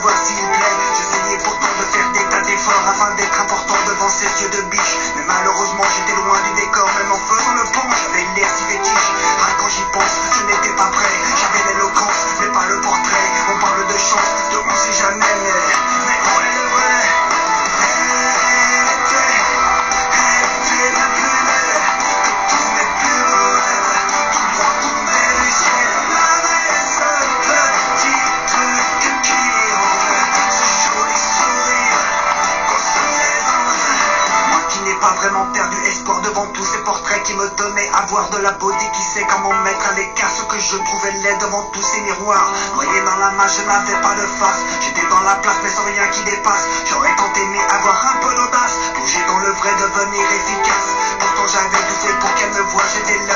savoir s'il plaît. J'essayais pourtant de faire des tas d'efforts afin d'être important devant ses yeux de biche. Mais malheureusement j'étais loin du décor, même en faisant le pont, j'avais l'air si fétiche. Ah, quand j'y pense, je n'étais pas prêt. J'avais l'éloquence, mais pas le portrait. On parle de chance, de on sait jamais, mais où est le vrai? Pas vraiment perdu espoir devant tous ces portraits qui me donnaient à voir de la beauté. Qui sait comment mettre à l'écart ce que je trouvais laid devant tous ces miroirs. Noyé dans la masse, je n'avais pas de face. J'étais dans la place mais sans rien qui dépasse. J'aurais tant aimé avoir un peu d'audace, plonger dans le vrai, devenir efficace. Pourtant j'avais tout fait pour qu'elle me voie, j'étais laid.